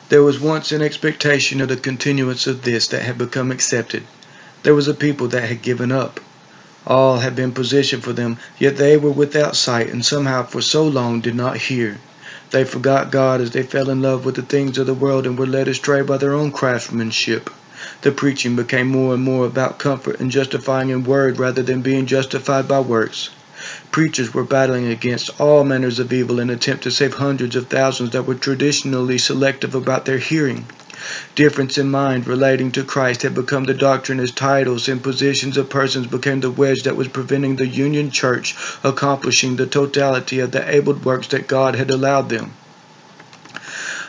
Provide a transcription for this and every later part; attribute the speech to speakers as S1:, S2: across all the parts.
S1: There was once an expectation of the continuance of this that had become accepted. There was a people that had given up. All had been positioned for them, yet they were without sight and somehow for so long did not hear. They forgot God as they fell in love with the things of the world and were led astray by their own craftsmanship. The preaching became more and more about comfort and justifying in word rather than being justified by works. Preachers were battling against all manners of evil in an attempt to save hundreds of thousands that were traditionally selective about their hearing. Difference in mind relating to Christ had become the doctrine as titles and positions of persons became the wedge that was preventing the Union Church accomplishing the totality of the able works that God had allowed them.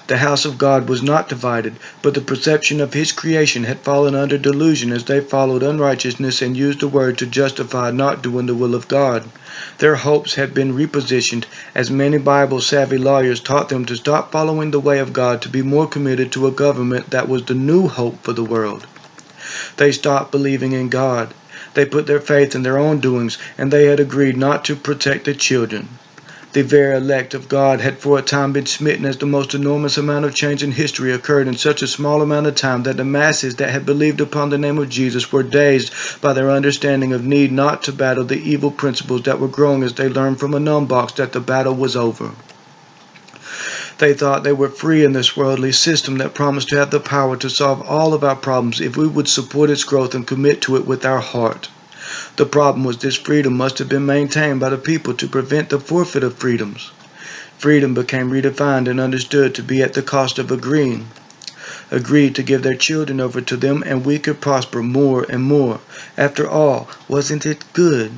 S1: The house of God was not divided, but the perception of his creation had fallen under delusion as they followed unrighteousness and used the word to justify not doing the will of God. Their hopes had been repositioned as many Bible-savvy lawyers taught them to stop following the way of God to be more committed to a government that was the new hope for the world. They stopped believing in God. They put their faith in their own doings, and they had agreed not to protect the children. The very elect of God had for a time been smitten as the most enormous amount of change in history occurred in such a small amount of time that the masses that had believed upon the name of Jesus were dazed by their understanding of need not to battle the evil principles that were growing as they learned from a numbbox that the battle was over. They thought they were free in this worldly system that promised to have the power to solve all of our problems if we would support its growth and commit to it with our heart. The problem was this freedom must have been maintained by the people to prevent the forfeit of freedoms. Freedom became redefined and understood to be at the cost of agreed to give their children over to them and we could prosper more and more. After all, wasn't it good?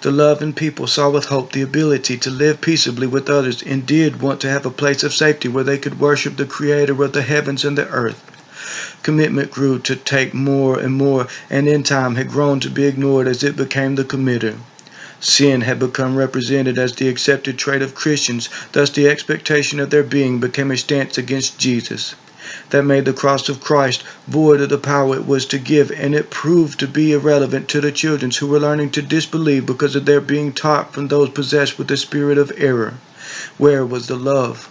S1: The loving people saw with hope the ability to live peaceably with others and did want to have a place of safety where they could worship the Creator of the heavens and the earth. Commitment grew to take more and more, and in time had grown to be ignored as it became the committer. Sin had become represented as the accepted trait of Christians, thus the expectation of their being became a stance against Jesus. That made the cross of Christ void of the power it was to give, and it proved to be irrelevant to the children who were learning to disbelieve because of their being taught from those possessed with the spirit of error. Where was the love?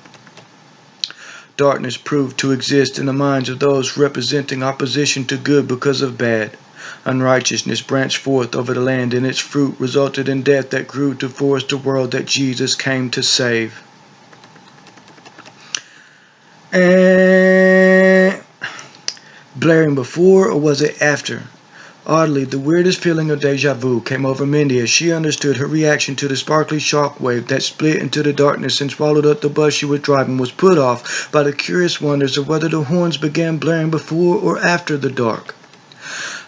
S1: Darkness proved to exist in the minds of those representing opposition to good because of bad. Unrighteousness branched forth over the land, and its fruit resulted in death that grew to force the world that Jesus came to save. Blaring before, or was it after? Oddly, the weirdest feeling of deja vu came over Mindy as she understood her reaction to the sparkly shock wave that split into the darkness and swallowed up the bus she was driving was put off by the curious wonders of whether the horns began blaring before or after the dark.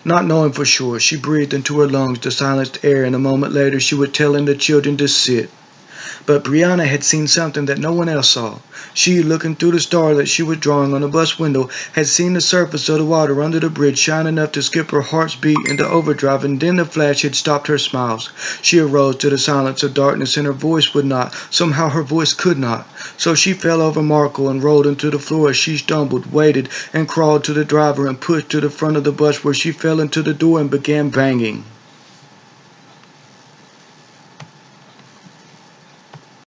S1: Not knowing for sure, she breathed into her lungs the silenced air, and a moment later she was telling the children to sit. But Brianna had seen something that no one else saw. She, looking through the star that she was drawing on the bus window, had seen the surface of the water under the bridge shine enough to skip her heart's beat into overdrive, and then the flash had stopped her smiles. She arose to the silence of darkness, and her voice would not. Somehow her voice could not. So she fell over Marco and rolled into the floor as she stumbled, waited, and crawled to the driver and pushed to the front of the bus where she fell into the door and began banging.